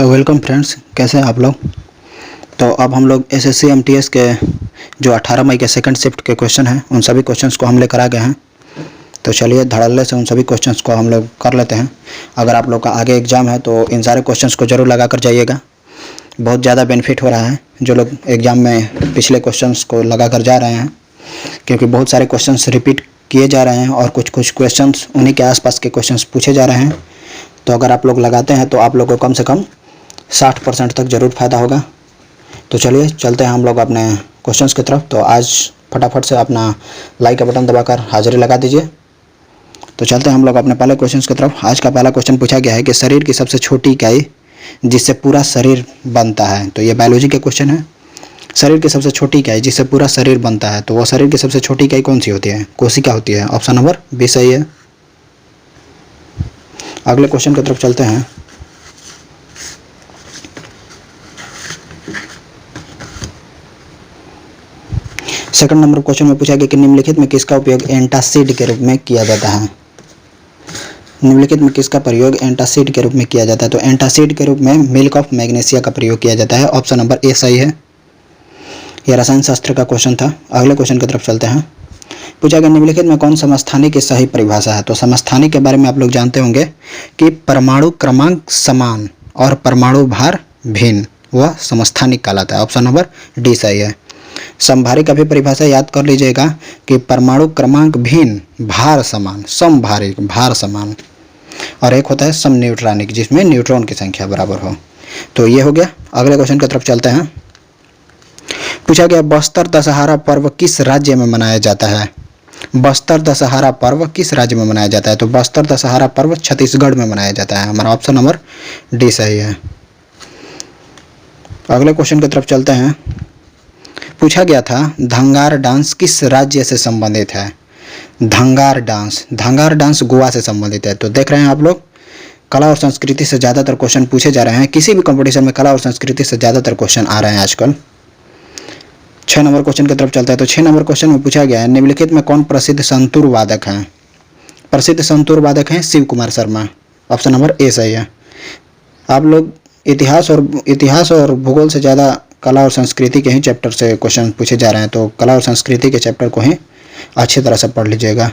तो welcome friends, कैसे हैं आप लोग। तो अब हम लोग एसएससी एमटीएस के जो 18 मई के सेकंड शिफ्ट के क्वेश्चन हैं उन सभी क्वेश्चंस को हम लेकर आ गए हैं। तो चलिए धड़ल्ले से उन सभी क्वेश्चंस को हम लोग कर लेते हैं। अगर आप लोग का आगे एग्ज़ाम है तो इन सारे क्वेश्चंस को ज़रूर लगा कर जाइएगा। बहुत ज़्यादा बेनिफिट हो रहा है जो लोग एग्ज़ाम में पिछले क्वेश्चंस को लगा कर जा रहे हैं, क्योंकि बहुत सारे क्वेश्चंस रिपीट किए जा रहे हैं और कुछ कुछ क्वेश्चंस उन्हीं के आसपास के क्वेश्चंस पूछे जा रहे हैं। तो अगर आप लोग लगाते हैं तो आप लोग को कम से कम 60% तक ज़रूर फ़ायदा होगा। तो चलिए चलते हैं हम लोग अपने क्वेश्चंस की तरफ। तो आज फटाफट से अपना लाइक का बटन दबाकर हाजिरी लगा दीजिए। तो चलते हैं हम लोग अपने पहले क्वेश्चंस की तरफ। आज का पहला क्वेश्चन पूछा गया है कि शरीर की सबसे छोटी इकाई जिससे पूरा शरीर बनता है। तो ये बायोलॉजी के क्वेश्चन है। शरीर की सबसे छोटी इकाई जिससे पूरा शरीर बनता है, तो वो शरीर की सबसे छोटी इकाई कौन सी होती है? कोशिका होती है। ऑप्शन नंबर बी सही है। अगले क्वेश्चन की तरफ चलते हैं। सेकंड नंबर क्वेश्चन में पूछा गया कि निम्नलिखित में किसका उपयोग एंटासिड के रूप में किया जाता है। निम्नलिखित में किसका प्रयोग एंटासिड के रूप में किया जाता है? तो एंटासिड के रूप में मिल्क ऑफ मैग्नीशिया का प्रयोग किया जाता है। ऑप्शन नंबर ए सही है। यह रसायन शास्त्र का क्वेश्चन था। अगले क्वेश्चन की तरफ चलते हैं। पूछा गया निम्नलिखित में कौन समस्थानिक की सही परिभाषा है। तो समस्थानिक के बारे में आप लोग जानते होंगे कि परमाणु क्रमांक समान और परमाणु भार भिन्न, वह समस्थानिक कहलाता है। ऑप्शन नंबर डी सही है। समभारी का भी परिभाषा याद कर लीजिएगा कि परमाणु क्रमांक भिन्न, भार समान, समभारिक भार समान, और एक होता है समन्यूट्रॉनिक जिसमें न्यूट्रॉन की संख्या बराबर हो। तो ये हो गया। अगले क्वेश्चन की तरफ चलते हैं। पूछा गया बस्तर दशहरा पर्व किस राज्य में मनाया जाता है। बस्तर दशहरा पर्व किस राज्य में मनाया जाता है? तो बस्तर दशहरा पर्व छत्तीसगढ़ में मनाया जाता है। हमारा ऑप्शन नंबर डी सही है। अगले क्वेश्चन की तरफ चलते हैं। पूछा गया था धंगार डांस किस राज्य से संबंधित है। धंगार डांस गोवा से संबंधित है। तो देख रहे हैं आप लोग, कला और संस्कृति से ज़्यादातर क्वेश्चन पूछे जा रहे हैं। किसी भी कंपटीशन में कला और संस्कृति से ज़्यादातर क्वेश्चन आ रहे हैं आजकल। 6 नंबर क्वेश्चन की तरफ चलता है। तो 6 नंबर क्वेश्चन में पूछा गया है निम्नलिखित में कौन प्रसिद्ध संतूर वादक हैं। प्रसिद्ध संतूर वादक हैं Shiv Kumar Sharma. Option number A सही है। आप लोग इतिहास और भूगोल से ज़्यादा कला और संस्कृति के ही चैप्टर से क्वेश्चन पूछे जा रहे हैं, तो कला और संस्कृति के चैप्टर को ही अच्छी तरह से पढ़ लीजिएगा।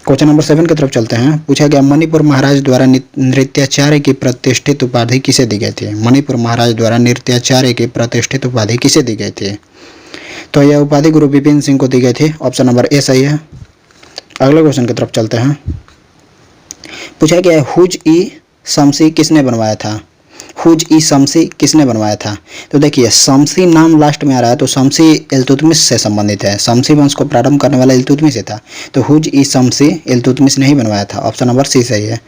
क्वेश्चन नंबर 7 की तरफ चलते हैं। पूछा गया मणिपुर महाराज द्वारा नृत्याचार्य की प्रतिष्ठित उपाधि किसे दी गई थी। मणिपुर महाराज द्वारा नृत्याचार्य की प्रतिष्ठित उपाधि किसे दी गई थी? तो यह उपाधि गुरु विपिन सिंह को दी गई थी। ऑप्शन नंबर ए सही है। अगले क्वेश्चन की तरफ चलते हैं। पूछा गया हुज ई शमसी किसने बनवाया था। हुज ई शमसी किसने बनवाया था? तो देखिए शमसी नाम लास्ट में आ रहा है, तो शमसी इल्तुतमिश से संबंधित है। शमसी वंश को प्रारंभ करने वाला इल्तुतमिश ही था। तो हुज ई शमसी इल्तुतमिश ने ही बनवाया था। ऑप्शन नंबर सी सही है।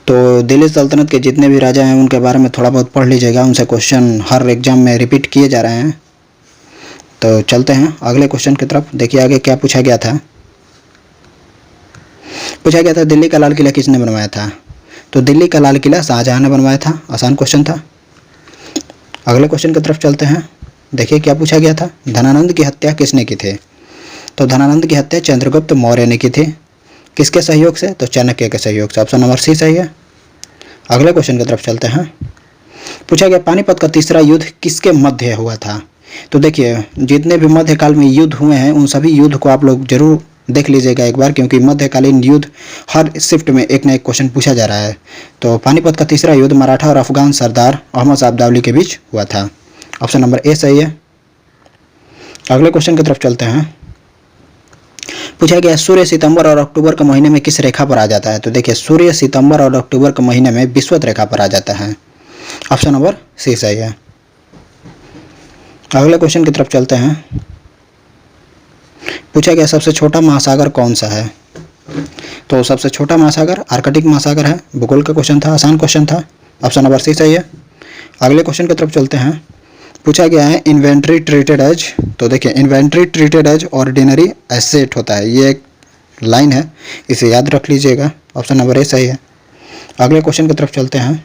तो दिल्ली सल्तनत के जितने भी राजा हैं उनके बारे में थोड़ा बहुत पढ़ लीजिएगा, उनसे क्वेश्चन हर एग्जाम में रिपीट किए जा रहे हैं। तो चलते हैं अगले क्वेश्चन की तरफ। देखिए आगे क्या पूछा गया था। पूछा गया था दिल्ली का लाल किला किसने बनवाया था। तो दिल्ली का लाल किला शाहजहां ने बनवाया था। आसान क्वेश्चन था। अगले क्वेश्चन की तरफ चलते हैं। देखिए क्या पूछा गया था धनानंद की हत्या किसने की थी। तो धनानंद की हत्या चंद्रगुप्त मौर्य ने की थी। किसके सहयोग से? तो चाणक्य के सहयोग से। ऑप्शन नंबर सी सही है। अगले क्वेश्चन की तरफ चलते हैं। पूछा गया पानीपत का तीसरा युद्ध किसके मध्य हुआ था। तो देखिए जितने भी मध्यकाल में युद्ध हुए हैं उन सभी युद्ध को आप लोग जरूर देख लीजिएगा एक बार, क्योंकि मध्यकालीन युद्ध हर शिफ्ट में एक ना एक क्वेश्चन पूछा जा रहा है। तो पानीपत का तीसरा युद्ध मराठा और अफगान सरदार अहमद शाह अब्दाली के बीच हुआ था। ऑप्शन नंबर ए सही है। अगले क्वेश्चन की तरफ चलते हैं। पूछा गया सूर्य सितंबर और अक्टूबर के महीने में किस रेखा पर आ जाता है। तो देखिए सूर्य सितंबर और अक्टूबर के महीने में विषुवत रेखा पर आ जाता है। ऑप्शन नंबर सी सही है। अगले क्वेश्चन की तरफ चलते हैं। पूछा गया सबसे छोटा महासागर कौन सा है। तो सबसे छोटा महासागर आर्कटिक महासागर है। भूगोल का क्वेश्चन था, आसान क्वेश्चन था। ऑप्शन नंबर सी सही है। अगले क्वेश्चन की तरफ चलते हैं। पूछा गया है इन्वेंट्री ट्रीटेड एज। तो देखिए inventory treated as ordinary asset होता है, ये एक लाइन है, इसे याद रख लीजिएगा। ऑप्शन नंबर ए सही है। अगले क्वेश्चन की तरफ चलते हैं।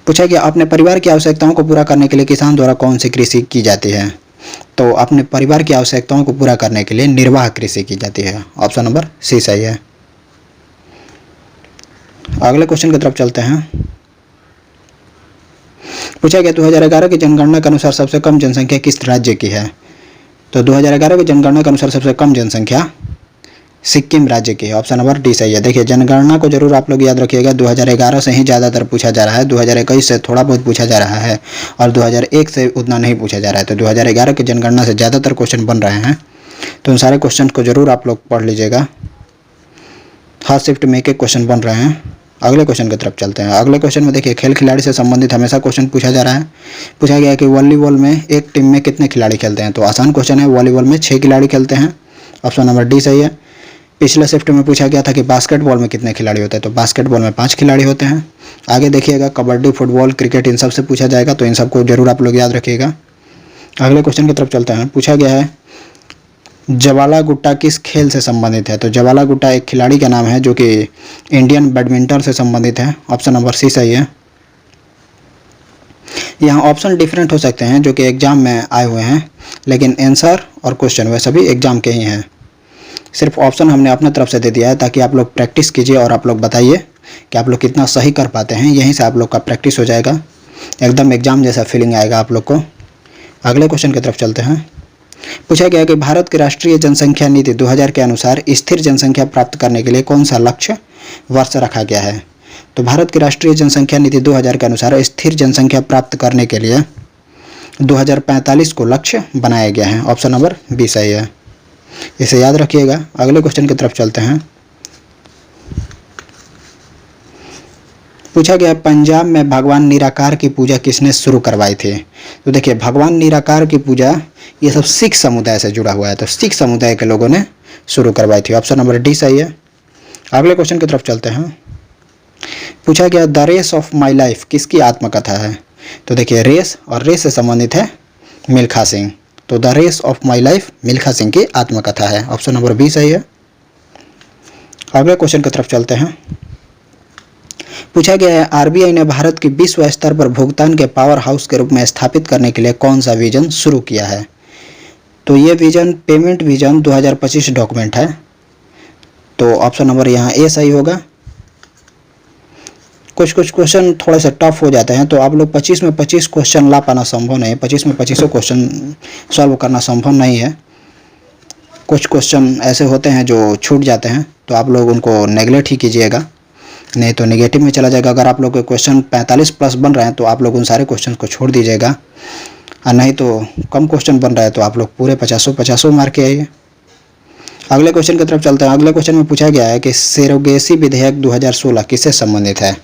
पूछा गया अपने परिवार की आवश्यकताओं को पूरा करने के लिए किसान द्वारा कौन सी कृषि की जाती है। तो अपने परिवार की आवश्यकताओं को पूरा करने के लिए निर्वाह कृषि की जाती है। ऑप्शन नंबर सी सही है। अगले क्वेश्चन की तरफ चलते हैं। पूछा गया 2011 की जनगणना के अनुसार सबसे कम जनसंख्या किस राज्य की है? तो 2011 की जनगणना के अनुसार सबसे कम जनसंख्या सिक्किम राज्य की है। ऑप्शन नंबर डी सही है। देखिए जनगणना को जरूर आप लोग याद रखिएगा, 2011 से ही ज़्यादातर पूछा जा रहा है, 2021 से थोड़ा बहुत पूछा जा रहा है और 2001 से उतना नहीं पूछा जा रहा है। तो 2011 की जनगणना से ज़्यादातर क्वेश्चन बन रहे हैं, तो उन सारे क्वेश्चन को जरूर आप लोग पढ़ लीजिएगा। हर शिफ्ट में एक एक क्वेश्चन बन रहे हैं। अगले क्वेश्चन की तरफ चलते हैं। अगले क्वेश्चन में देखिए खेल खिलाड़ी से संबंधित हमेशा क्वेश्चन पूछा जा रहा है। पूछा गया है कि वॉलीबॉल में एक टीम में कितने खिलाड़ी खेलते हैं? तो आसान क्वेश्चन है, वॉलीबॉल में 6 खिलाड़ी खेलते हैं। ऑप्शन नंबर डी सही है। पिछले शिफ्ट में पूछा गया था कि बास्केटबॉल में कितने खिलाड़ी होते हैं? तो बास्केटबॉल में 5 खिलाड़ी होते हैं। आगे देखिएगा कबड्डी, फुटबॉल, क्रिकेट इन सब से पूछा जाएगा, तो इन सबको जरूर आप लोग याद रखिएगा। अगले क्वेश्चन की तरफ चलते हैं। पूछा गया है जवाला गुट्टा किस खेल से संबंधित है? तो जवाला गुट्टा एक खिलाड़ी का नाम है जो कि इंडियन बैडमिंटन से संबंधित है। ऑप्शन नंबर सी सही है। यहाँ ऑप्शन डिफरेंट हो सकते हैं जो कि एग्जाम में आए हुए हैं, लेकिन आंसर और क्वेश्चन वह सभी एग्जाम के ही हैं। सिर्फ ऑप्शन हमने अपने तरफ से दे दिया है ताकि आप लोग प्रैक्टिस कीजिए और आप लोग बताइए कि आप लोग कितना सही कर पाते हैं। यहीं से आप लोग का प्रैक्टिस हो जाएगा, एकदम एग्जाम जैसा फीलिंग आएगा आप लोग को। अगले क्वेश्चन की तरफ चलते हैं। पूछा गया कि भारत की राष्ट्रीय जनसंख्या नीति 2000 के अनुसार स्थिर जनसंख्या प्राप्त करने के लिए कौन सा लक्ष्य वर्ष रखा गया है? तो भारत की राष्ट्रीय जनसंख्या नीति 2000 के अनुसार स्थिर जनसंख्या प्राप्त करने के लिए 2045 को लक्ष्य बनाया गया है। ऑप्शन नंबर बी सही है, इसे याद रखिएगा। अगले क्वेश्चन की तरफ चलते हैं। पूछा गया पंजाब में भगवान निराकार की पूजा किसने शुरू करवाई थी? तो देखिए भगवान निराकार की पूजा ये सब सिख समुदाय से जुड़ा हुआ है, तो सिख समुदाय के लोगों ने शुरू करवाई थी। ऑप्शन नंबर डी सही है। अगले क्वेश्चन की तरफ चलते हैं। पूछा गया the race of my life किसकी आत्मकथा है? तो देखिए रेस और रेस से संबंधित है मिल्खा सिंह, तो the race of my life Milkha Singh की आत्मकथा है। ऑप्शन नंबर बी सही है। अगले क्वेश्चन की तरफ चलते हैं। पूछा गया है आरबीआई ने भारत की विश्व स्तर पर भुगतान के पावर हाउस के रूप में स्थापित करने के लिए कौन सा विजन शुरू किया है? तो ये विजन पेमेंट विजन 2025 डॉक्यूमेंट है, तो ऑप्शन नंबर यहाँ ए सही होगा। कुछ क्वेश्चन थोड़े से टफ हो जाते हैं, तो आप लोग 25 में 25 क्वेश्चन ला पाना संभव नहीं, 25 में 25 क्वेश्चन सॉल्व करना संभव नहीं है। कुछ क्वेश्चन ऐसे होते हैं जो छूट जाते हैं, तो आप लोग उनको नेगलेक्ट ही कीजिएगा, नहीं तो नेगेटिव में चला जाएगा। अगर आप लोग के क्वेश्चन 45 प्लस बन रहे हैं तो आप लोग उन सारे क्वेश्चन को छोड़ दीजिएगा, और नहीं तो कम क्वेश्चन बन रहा है तो आप लोग पूरे 50 मार के आइए। अगले क्वेश्चन की तरफ चलते हैं। अगले क्वेश्चन में पूछा गया है कि सरोगेसी विधेयक 2016 किससे संबंधित है?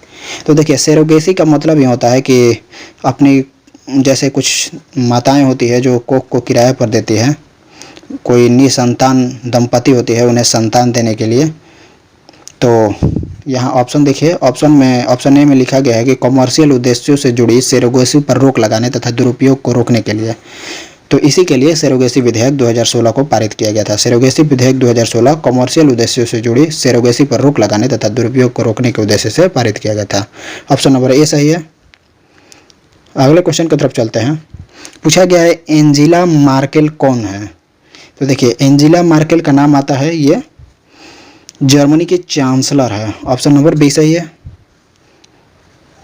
तो देखिए सरोगेसी का मतलब ये होता है कि अपनी जैसे कुछ माताएं होती है जो कोख को किराए पर देती है, कोई निसंतान दंपति होती है उन्हें संतान देने के लिए। तो यहाँ ऑप्शन देखिए, ऑप्शन ए में लिखा गया है कि कमर्शियल उद्देश्यों से जुड़ी सरोगेसी पर रोक लगाने तथा दुरुपयोग को रोकने के लिए, तो इसी के लिए सरोगेसी विधेयक 2016 को पारित किया गया था। सरोगेसी विधेयक 2016 कमर्शियल उद्देश्यों से जुड़ी सरोगेसी पर रोक लगाने तथा दुरुपयोग को रोकने के उद्देश्य से पारित किया गया था। ऑप्शन नंबर ए सही है। अगले क्वेश्चन की तरफ चलते हैं। पूछा गया है एंजेला मार्केल कौन है? तो देखिए एंजेला मार्केल का नाम आता है, ये जर्मनी के चांसलर है। ऑप्शन नंबर बी सही है।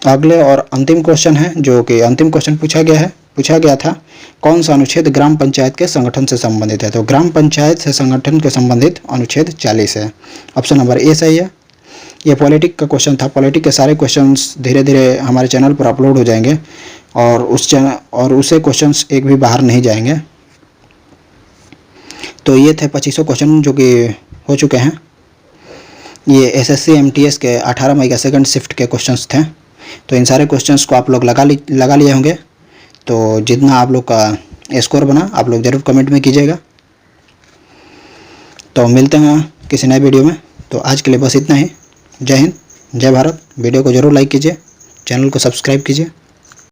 अगले और अंतिम क्वेश्चन है, जो कि अंतिम क्वेश्चन पूछा गया था कौन सा अनुच्छेद ग्राम पंचायत के संगठन से संबंधित है? तो ग्राम पंचायत से संगठन के संबंधित अनुच्छेद 40 है। ऑप्शन नंबर ए सही है। ये पॉलिटिक का क्वेश्चन था। पॉलिटिक के सारे क्वेश्चंस धीरे धीरे हमारे चैनल पर अपलोड हो जाएंगे और उससे क्वेश्चंस एक भी बाहर नहीं जाएंगे। तो ये थे 25 क्वेश्चन जो कि हो चुके हैं। ये एसएससी एमटीएस के 18 मई का सेकंड शिफ्ट के क्वेश्चंस थे। तो इन सारे क्वेश्चंस को आप लोग लगा लिए होंगे। तो जितना आप लोग का स्कोर बना आप लोग ज़रूर कमेंट में कीजिएगा। तो मिलते हैं किसी नए वीडियो में। तो आज के लिए बस इतना ही। जय हिंद, जय भारत। वीडियो को ज़रूर लाइक कीजिए, चैनल को सब्सक्राइब कीजिए।